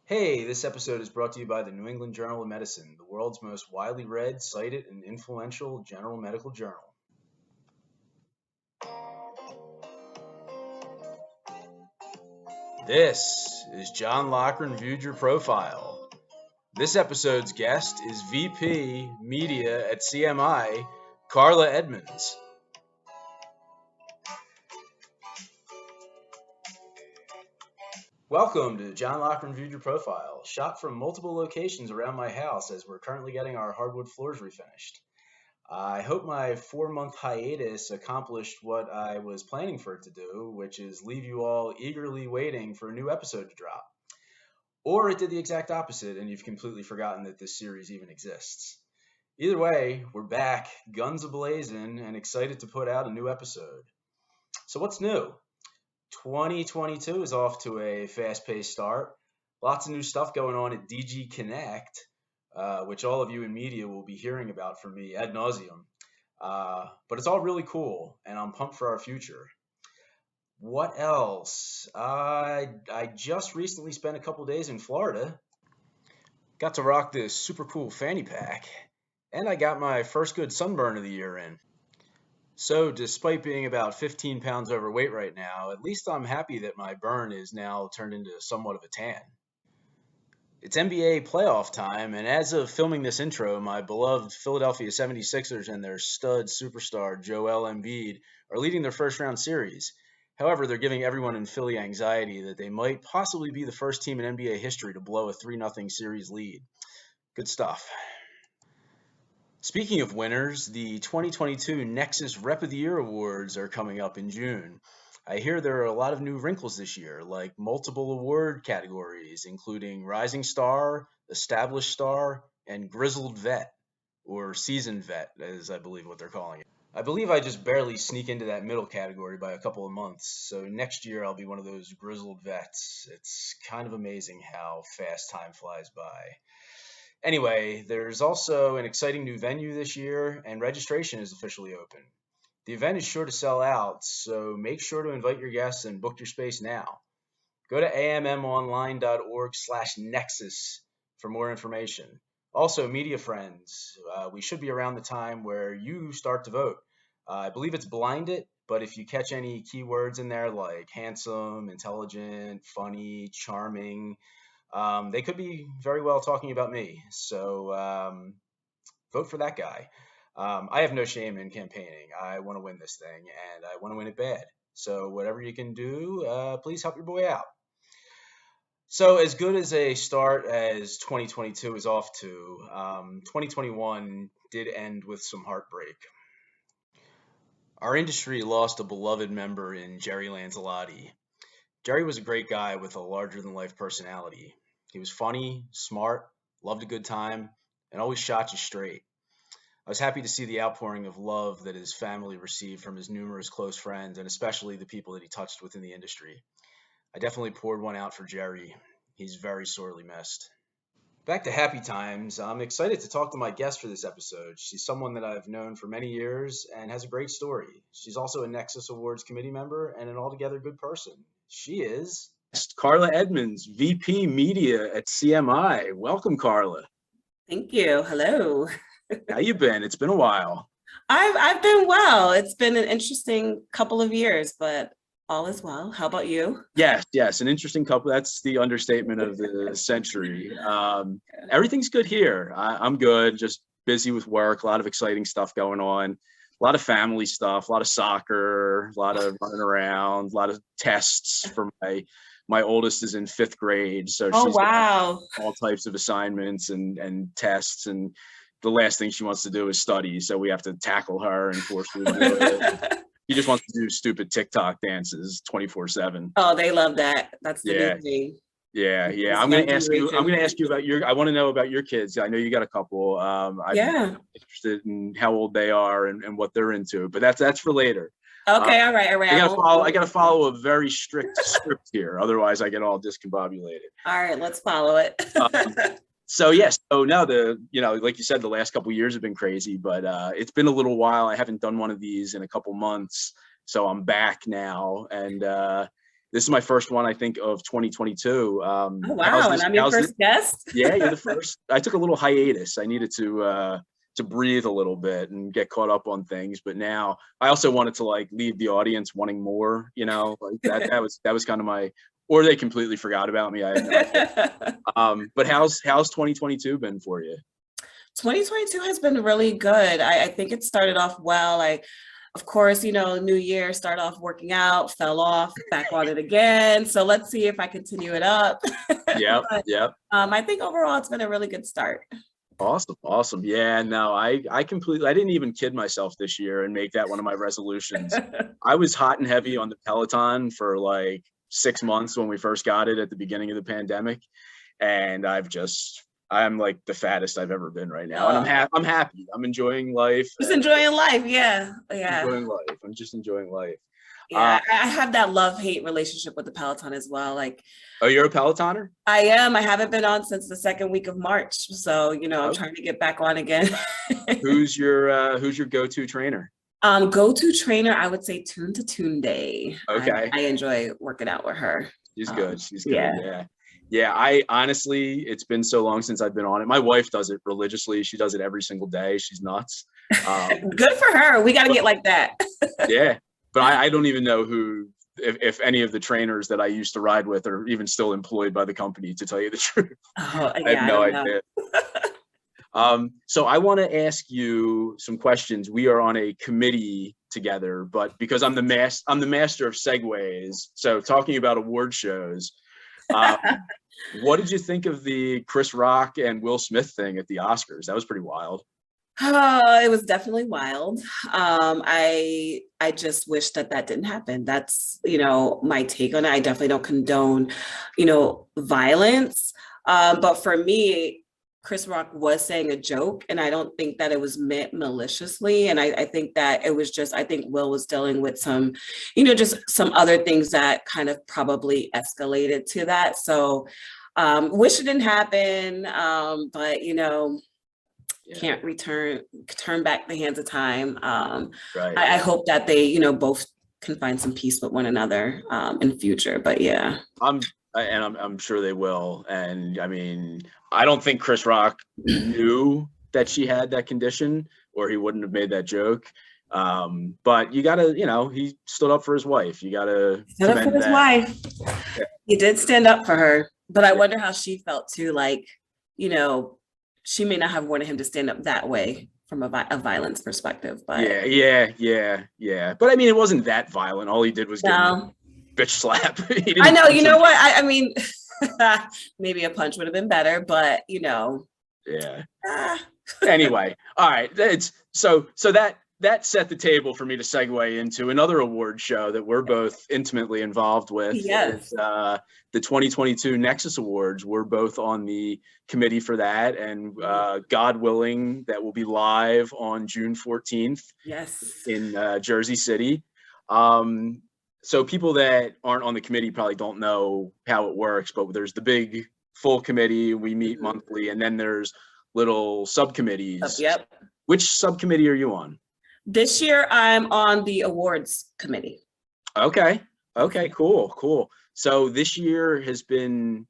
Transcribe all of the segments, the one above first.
Hey, this episode is brought to you by the New England Journal of Medicine, the world's most widely read, cited, and influential general medical journal. This is John Loughran Viewed Your Profile. This episode's guest is VP Media at CMI, Carla Edmunds. Welcome to John Loughran Viewed Your Profile, shot from multiple locations around my house as we're currently getting our hardwood floors refinished. I hope my 4-month hiatus accomplished what I was planning for it to do, which is leave you all eagerly waiting for a new episode to drop. Or it did the exact opposite and you've completely forgotten that this series even exists. Either way, we're back, guns a-blazing, and excited to put out a new episode. So what's new? 2022 is off to a fast-paced start. Lots of new stuff going on at DG Connect, which all of you in media will be hearing about from me ad nauseum. But it's all really cool, and I'm pumped for our future. What else? I just recently spent a couple days in Florida. Got to rock this super cool fanny pack, and I got my first good sunburn of the year in. So despite being about 15 pounds overweight right now, at least I'm happy that my burn is now turned into somewhat of a tan. It's NBA playoff time, and as of filming this intro, my beloved Philadelphia 76ers and their stud superstar Joel Embiid are leading their first round series. However, they're giving everyone in Philly anxiety that they might possibly be the first team in NBA history to blow a 3-0 series lead. Good stuff. Speaking of winners, the 2022 Nexus Rep of the Year Awards are coming up in June. I hear there are a lot of new wrinkles this year, like multiple award categories, including Rising Star, Established Star, and Grizzled Vet, or Seasoned Vet, as I believe what they're calling it. I believe I just barely sneak into that middle category by a couple of months, so next year I'll be one of those Grizzled Vets. It's kind of amazing how fast time flies by. Anyway, there's also an exciting new venue this year, and registration is officially open. The event is sure to sell out, so make sure to invite your guests and book your space now. Go to ammonline.org/nexus for more information. Also, media friends, we should be around the time where you start to vote. I believe it's blinded, but if you catch any keywords in there like handsome, intelligent, funny, charming, they could be very well talking about me. So vote for that guy. I have no shame in campaigning. I want to win this thing, and I want to win it bad. So whatever you can do, please help your boy out. So as good as a start as 2022 is off to, 2021 did end with some heartbreak. Our industry lost a beloved member in Jerry Lanzalotti. Jerry was a great guy with a larger-than-life personality. He was funny, smart, loved a good time, and always shot you straight. I was happy to see the outpouring of love that his family received from his numerous close friends, and especially the people that he touched within the industry. I definitely poured one out for Jerry. He's very sorely missed. Back to happy times, I'm excited to talk to my guest for this episode. She's someone that I've known for many years and has a great story. She's also a Nexus Awards committee member and an altogether good person. She is Carla Edmunds, VP Media at CMI. Welcome, Carla. Thank you. Hello. How you been? It's been a while. I've been well. It's been an interesting couple of years, but all is well. How about you? Yes, an interesting couple. That's the understatement of the century. Everything's good here. I'm good. Just busy with work. A lot of exciting stuff going on. A lot of family stuff. A lot of soccer. A lot of running around. A lot of tests for my oldest is in 5th grade, so she's wow, got all types of assignments and tests, and the last thing she wants to do is study, so we have to tackle her and force her to do it. She just wants to do stupid TikTok dances 24/7. Oh, they love that. That's the new thing. Yeah. I'm going to ask you about I want to know about your kids. I know you got a couple. I'm interested in how old they are and what they're into, but that's for later. Okay, all right. I gotta follow a very strict script here, otherwise I get all discombobulated. All right, let's follow it. So now like you said, the last couple of years have been crazy, but it's been a little while. I haven't done one of these in a couple months, so I'm back now, and This is my first one, I think, of 2022. Oh, wow. And I'm your first guest? Yeah, you're the first. I took a little hiatus. I needed to breathe a little bit and get caught up on things. But now I also wanted to like leave the audience wanting more, like that was kind of my, or they completely forgot about me. I have no idea. But how's 2022 been for you? 2022 has been really good. I think it started off well. Of course, new year, start off working out, fell off, back on it again. So let's see if I continue it up. Yep. I think overall it's been a really good start. Awesome. Yeah, no, I didn't even kid myself this year and make that one of my resolutions. I was hot and heavy on the Peloton for like 6 months when we first got it at the beginning of the pandemic. And I'm like the fattest I've ever been right now. And I'm happy. I'm enjoying life. Just enjoying life. Yeah. Enjoying life. I'm just enjoying life. Yeah, I have that love-hate relationship with the Peloton as well. Like, oh, you're a Pelotoner? I am. I haven't been on since the second week of March. So, I'm trying to get back on again. Who's your go-to trainer? Go-to trainer, I would say Tune to Tune Day. Okay. I enjoy working out with her. She's good. Yeah. I honestly, it's been so long since I've been on it. My wife does it religiously. She does it every single day. She's nuts. Good for her. We got to get like that. Yeah. But I don't even know if any of the trainers that I used to ride with are even still employed by the company, to tell you the truth. Oh, yeah, I have no idea. So I want to ask you some questions. We are on a committee together, but because I'm the master of segues. So talking about award shows, what did you think of the Chris Rock and Will Smith thing at the Oscars? That was pretty wild. It was definitely wild. I just wish that didn't happen. That's, my take on it. I definitely don't condone, violence. But for me, Chris Rock was saying a joke, and I don't think that it was meant maliciously. And I think that it was just, I think Will was dealing with some, just some other things that kind of probably escalated to that. So wish it didn't happen. But, can't turn back the hands of time. Right. I hope that they, both can find some peace with one another in the future. But yeah. I'm sure they will. And I mean, I don't think Chris Rock knew that she had that condition, or he wouldn't have made that joke. But you gotta, he stood up for his wife. You gotta stand up for his wife. Yeah. He did stand up for her, but I wonder how she felt too. Like, she may not have wanted him to stand up that way from a violence perspective. But yeah. But I mean, it wasn't that violent. All he did was bitch slap. I know. You know what? I mean, maybe a punch would have been better, but Yeah. Anyway, all right. So that set the table for me to segue into another award show that we're both intimately involved with. Yes. The 2022 Nexus Awards. We're both on the committee for that, and God willing, that will be live on June 14th. Yes. In Jersey City. So people that aren't on the committee probably don't know how it works, but there's the big full committee. We meet monthly, and then there's little subcommittees. Yep. Which subcommittee are you on? This year, I'm on the awards committee. Okay, cool. So this year has been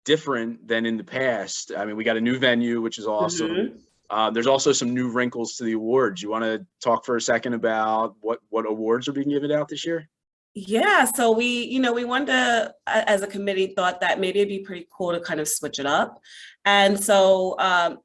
different than in the past. I mean, we got a new venue, which is awesome. Mm-hmm. There's also some new wrinkles to the awards. You want to talk for a second about what awards are being given out this year? Yeah, so we wanted to, as a committee, thought that maybe it'd be pretty cool to kind of switch it up. And so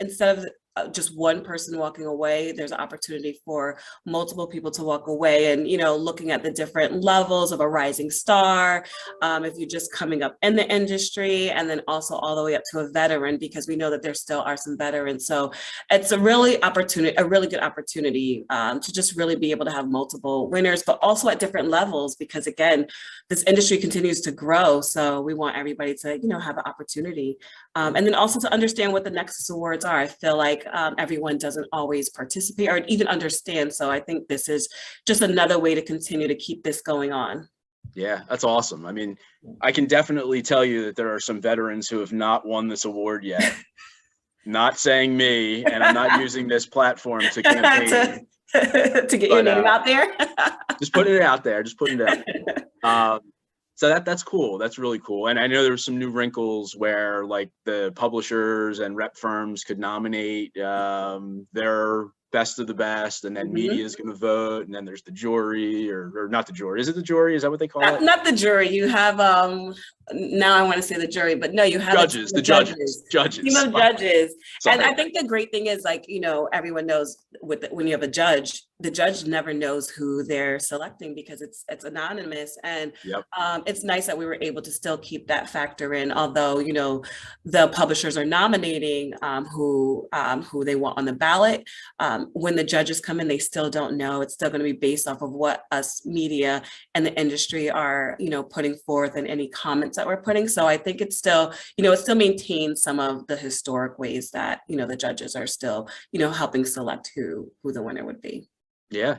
instead of just one person walking away, there's an opportunity for multiple people to walk away, and looking at the different levels of a rising star, if you're just coming up in the industry, and then also all the way up to a veteran, because we know that there still are some veterans. So it's a really good opportunity to just really be able to have multiple winners, but also at different levels, because again, this industry continues to grow. So we want everybody to have an opportunity, and then also to understand what the Nexus Awards are. I feel like everyone doesn't always participate or even understand. So I think this is just another way to continue to keep this going on. Yeah, that's awesome. I mean, I can definitely tell you that there are some veterans who have not won this award yet. Not saying me, and I'm not using this platform to campaign. to get your name out there. Just putting it out there. So that's cool. That's really cool. And I know there were some new wrinkles where like the publishers and rep firms could nominate their best of the best, and then media is going to vote, and then there's the jury, or not the jury. Is it the jury? Is that what they call it? Not the jury. You have now I want to say the jury, but no, you have judges. The judges. Team of judges. Sorry. And I think the great thing is, like, you know, everyone knows when you have a judge, the judge never knows who they're selecting because it's anonymous. And it's nice that we were able to still keep that factor in, although, you know, the publishers are nominating who they want on the ballot. When the judges come in, they still don't know. It's still going to be based off of what us media and the industry are, you know, putting forth, and any comments that we're putting. So I think it's still, you know, it still maintains some of the historic ways that, you know, the judges are still, you know, helping select who the winner would be. Yeah,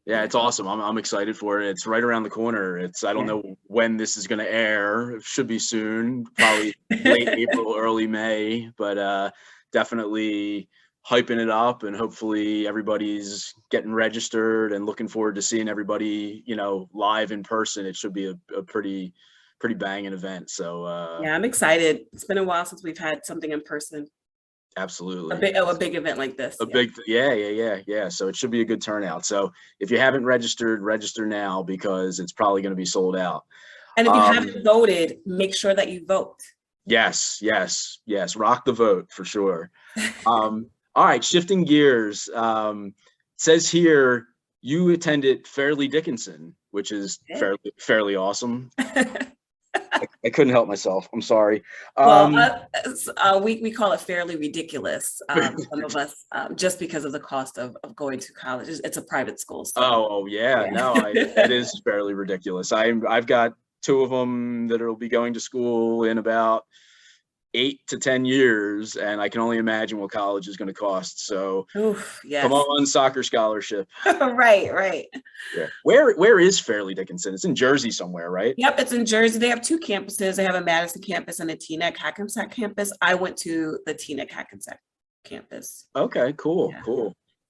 it's awesome. I'm excited for it. It's right around the corner. I don't know when this is going to air. It should be soon, probably late April, early May, but definitely hyping it up, and hopefully everybody's getting registered and looking forward to seeing everybody, you know, live in person. It should be a pretty banging event. So yeah, I'm excited. It's been a while since we've had something in person. Absolutely. A big event like this. Yeah. So it should be a good turnout. So if you haven't registered, register now, because it's probably going to be sold out. And if you haven't voted, make sure that you vote. Yes. Rock the vote for sure. All right. Shifting gears. Says here you attended Fairleigh Dickinson, which is fairly awesome. I couldn't help myself. I'm sorry. We call it fairly ridiculous. Some of us, just because of the cost of going to college. It's a private school. So. It is fairly ridiculous. I've got two of them that will be going to school in about 8 to 10 years, and I can only imagine what college is going to cost. So come on, soccer scholarship. Right. Yeah. Where is Fairleigh Dickinson? It's in Jersey somewhere, right? Yep, it's in Jersey. They have 2 campuses. They have a Madison campus and a Teaneck Hackensack campus. I went to the Teaneck Hackensack campus. Okay, cool.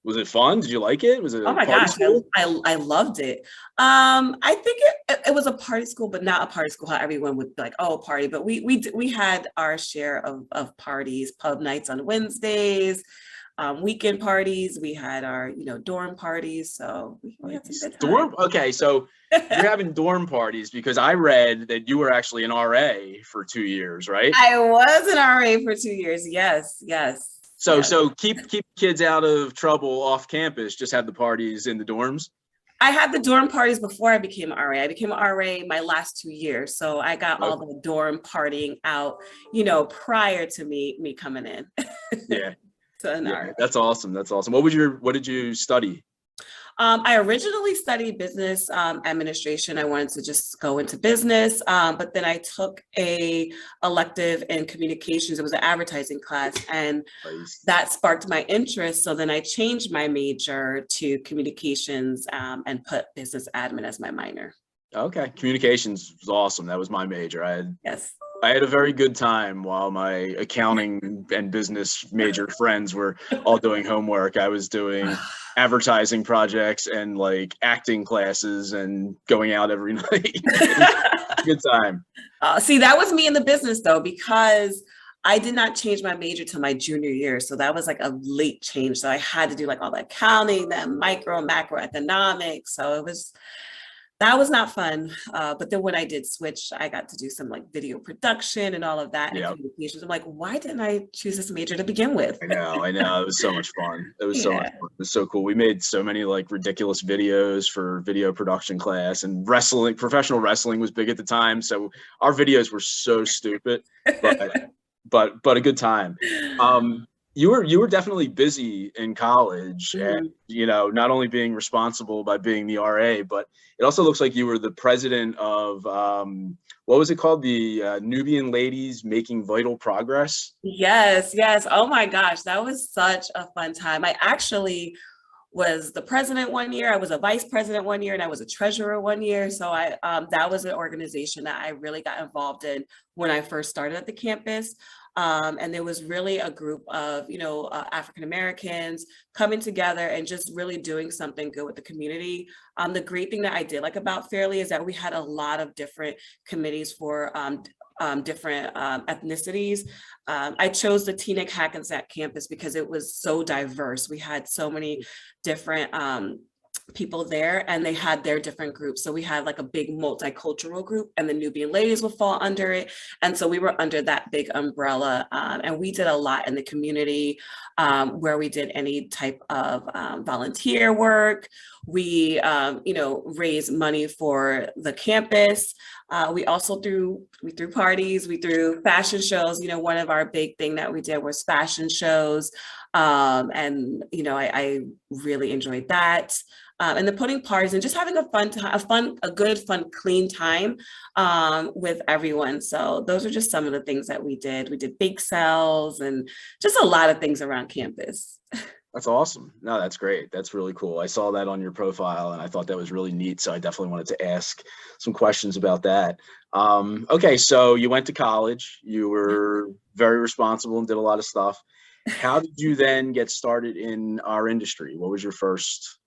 Was it fun? Did you like it? Was it? Oh my gosh, I loved it. I think it was a party school, but not a party school how everyone would be like, oh, party. But we had our share of parties, pub nights on Wednesdays, weekend parties. We had our, you know, dorm parties. So we had some good time. Dorm? Okay, so you're having dorm parties, because I read that you were actually an RA for 2 years, right? I was an RA for 2 years. Yes. So keep kids out of trouble off campus, just have the parties in the dorms? I had the dorm parties before I became an RA. I became an RA my last 2 years. So I got all the dorm partying out, you know, prior to me coming in. Yeah. RA. That's awesome. What did you study? I originally studied business administration. I wanted to just go into business, but then I took a elective in communications. It was an advertising class, and that sparked my interest. So then I changed my major to communications and put business admin as my minor. Okay, communications was awesome. That was my major. I had a very good time while my accounting and business major friends were all doing homework. I was doing advertising projects and like acting classes and going out every night. Good time. See, that was me in the business though, because I did not change my major till my junior year. So that was like a late change. So I had to do like all the accounting, that macroeconomics. So that was not fun. But then when I did switch, I got to do some like video production and all of that and communications. I'm like, why didn't I choose this major to begin with? I know. It was so much fun. It was so much fun. It was so cool. We made so many like ridiculous videos for video production class, and wrestling, professional wrestling was big at the time. So our videos were so stupid, but a good time. You were definitely busy in college, and you know, not only being responsible by being the RA, but it also looks like you were the president of what was it called? The Nubian Ladies Making Vital Progress. Yes. Oh my gosh, that was such a fun time. I actually was the president one year, I was a vice president one year, and I was a treasurer one year. So that was an organization that I really got involved in when I first started at the campus. And there was really a group of, African Americans coming together and just really doing something good with the community. The great thing that I did like about Fairleigh is that we had a lot of different committees for different ethnicities. I chose the Teaneck Hackensack campus because it was so diverse. We had so many different people there, and they had their different groups. So we had like a big multicultural group, and the Nubian ladies would fall under it. And so we were under that big umbrella, and we did a lot in the community, where we did any type of volunteer work. We, raised money for the campus. We also threw parties, we threw fashion shows. One of our big thing that we did was fashion shows. And I really enjoyed that. And the putting parties and just having a good, fun, clean time with everyone. So those are just some of the things that we did. We did bake sales and just a lot of things around campus. That's awesome. No, that's great. That's really cool. I saw that on your profile and I thought that was really neat. So I definitely wanted to ask some questions about that. Okay, so you went to college. You were very responsible and did a lot of stuff. How did you then get started in our industry? What was your first?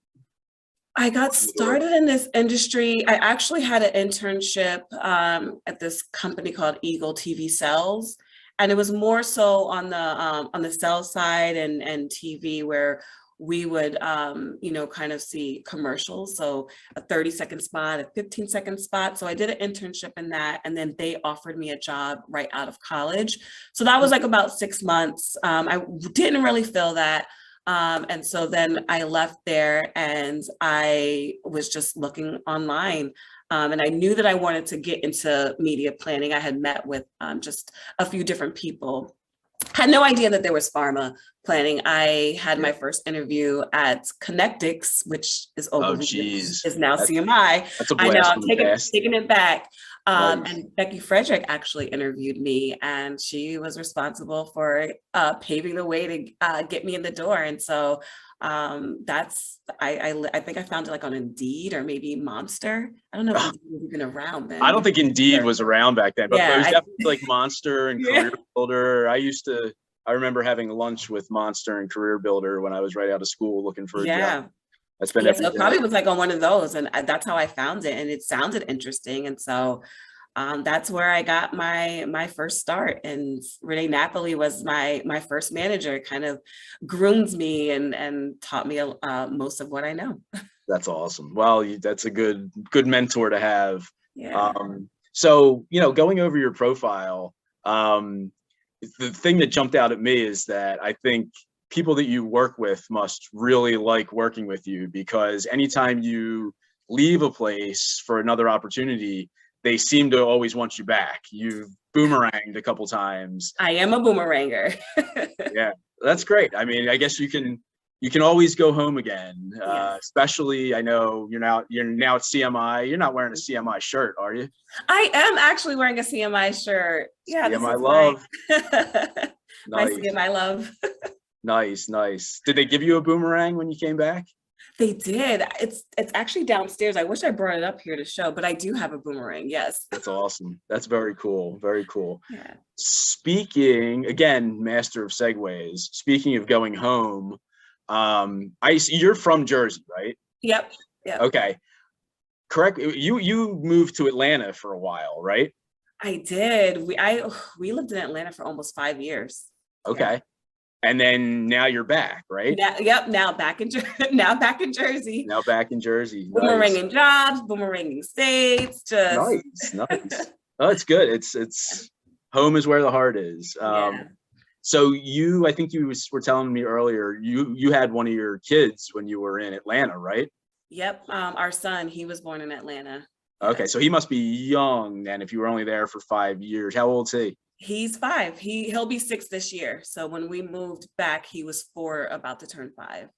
I got started in this industry. I actually had an internship at this company called Eagle TV Sales. And it was more so on the sales side and TV, where we would, kind of see commercials. So a 30-second spot, a 15-second spot. So I did an internship in that. And then they offered me a job right out of college. So that was like about 6 months. I didn't really feel that. And so then I left there and I was just looking online. And I knew that I wanted to get into media planning. I had met with just a few different people. Had no idea that there was pharma planning. I had my first interview at Connectix, which is is now CMI. That's a I know, I'm blast. taking it back. Nice. And Becky Frederick actually interviewed me, and she was responsible for paving the way to get me in the door. And so that's I think I found it like on Indeed or maybe Monster. I don't know if Indeed was even around then. I don't think Indeed was around back then, but Yeah, it was definitely like Monster and Career Builder. I remember having lunch with Monster and Career Builder when I was right out of school looking for a job. I spent every so it day. probably was like on one of those, and that's how I found it, and it sounded interesting, and so that's where I got my first start. And Renee Napoli was my first manager. Kind of groomed me and taught me most of what I know. That's awesome. Well, that's a good mentor to have. Yeah. So going over your profile, the thing that jumped out at me is that I think people that you work with must really like working with you, because anytime you leave a place for another opportunity, they seem to always want you back. You've boomeranged a couple times. I am a boomeranger. Yeah, that's great. I mean, I guess you can always go home again. Especially, I know you're now at CMI. You're not wearing a CMI shirt, are you? I am actually wearing a CMI shirt. Yeah, CMI love. My CMI love. Nice. Did they give you a boomerang when you came back? They did. It's actually downstairs. I wish I brought it up here to show, but I do have a boomerang. Yes. That's awesome. That's very cool. Very cool. Yeah. Speaking, again, master of segues. Speaking of going home, you're from Jersey, right? Yep. Okay. Correct. You moved to Atlanta for a while, right? I did. We lived in Atlanta for almost 5 years. Okay. Yeah. And then now you're back, right? Now back in Jersey. Now back in Jersey. Boomeranging jobs, boomeranging states. Just nice. Oh, it's good. It's home is where the heart is. So I think you were telling me earlier, you had one of your kids when you were in Atlanta, right? Yep. Our son, he was born in Atlanta. Okay, so he must be young then if you were only there for 5 years. How old is he? He's 5. He'll be 6 this year. So when we moved back, he was 4, about to turn 5.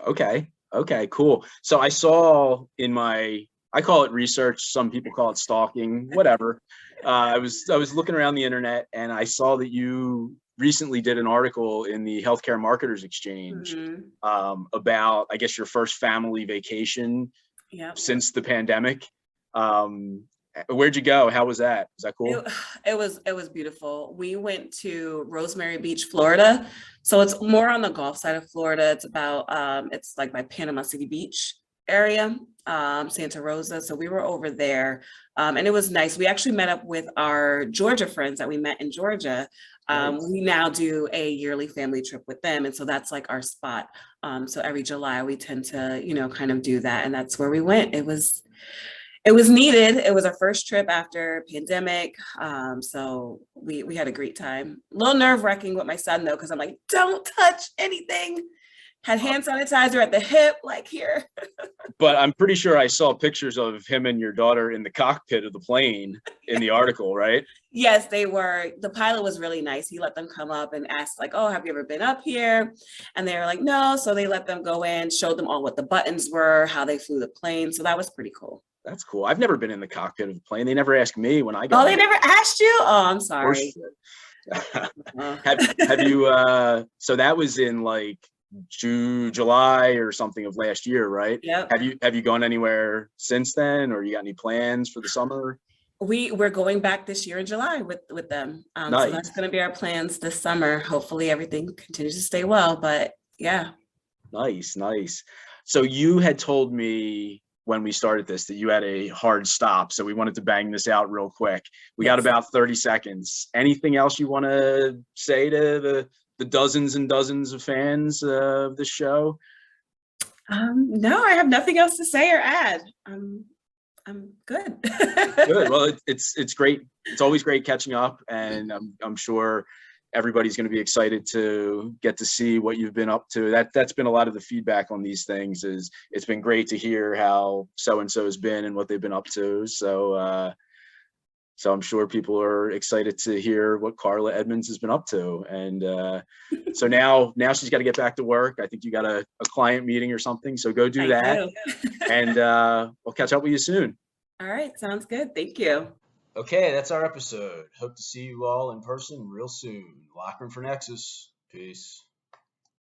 Okay, cool. So I saw I call it research. Some people call it stalking, whatever. I was looking around the internet and I saw that you recently did an article in the Healthcare Marketers Exchange about, I guess, your first family vacation since the pandemic. Where'd you go? How was that? Was that cool? It, it was beautiful. We went to Rosemary Beach, Florida. So it's more on the Gulf side of Florida. It's about it's like by Panama City Beach area, Santa Rosa. So we were over there. And it was nice. We actually met up with our Georgia friends that we met in Georgia. Nice. We now do a yearly family trip with them. And so that's like our spot. So every July we tend to, kind of do that. And that's where we went. It was needed. It was our first trip after pandemic. So we had a great time. A little nerve-wracking with my son though, because I'm like, don't touch anything. Had hand sanitizer at the hip, like here. But I'm pretty sure I saw pictures of him and your daughter in the cockpit of the plane in the article, right? Yes, they were. The pilot was really nice. He let them come up and asked, like, oh, have you ever been up here? And they were like, no. So they let them go in, showed them all what the buttons were, how they flew the plane. So that was pretty cool. That's cool. I've never been in the cockpit of a plane. They never asked me when I Oh, got they in. never asked you? Oh, I'm Of course. sorry. Oh. Have you so that was in like July or something of last year, right? Yep. Have you gone anywhere since then, or you got any plans for the summer? We're going back this year in July with them. So that's Nice. going to be our plans this summer. Hopefully everything continues to stay well, but yeah. Nice. So you had told me when we started this that you had a hard stop, so we wanted to bang this out real quick. We got Yes. about 30 seconds. Anything else you want to say to the dozens and dozens of fans of this show? No, I have nothing else to say or add. I'm good. Good. Well, it's great. It's always great catching up, and I'm sure everybody's going to be excited to get to see what you've been up to. That's been a lot of the feedback on these things. Is it's been great to hear how so and so has been and what they've been up to. So I'm sure people are excited to hear what Carla Edmunds has been up to. And so now she's got to get back to work. I think you got a client meeting or something. So go do I that. do. And we'll catch up with you soon. All right, sounds good. Thank you. Okay, that's our episode. Hope to see you all in person real soon. Loughran for Nexus. Peace.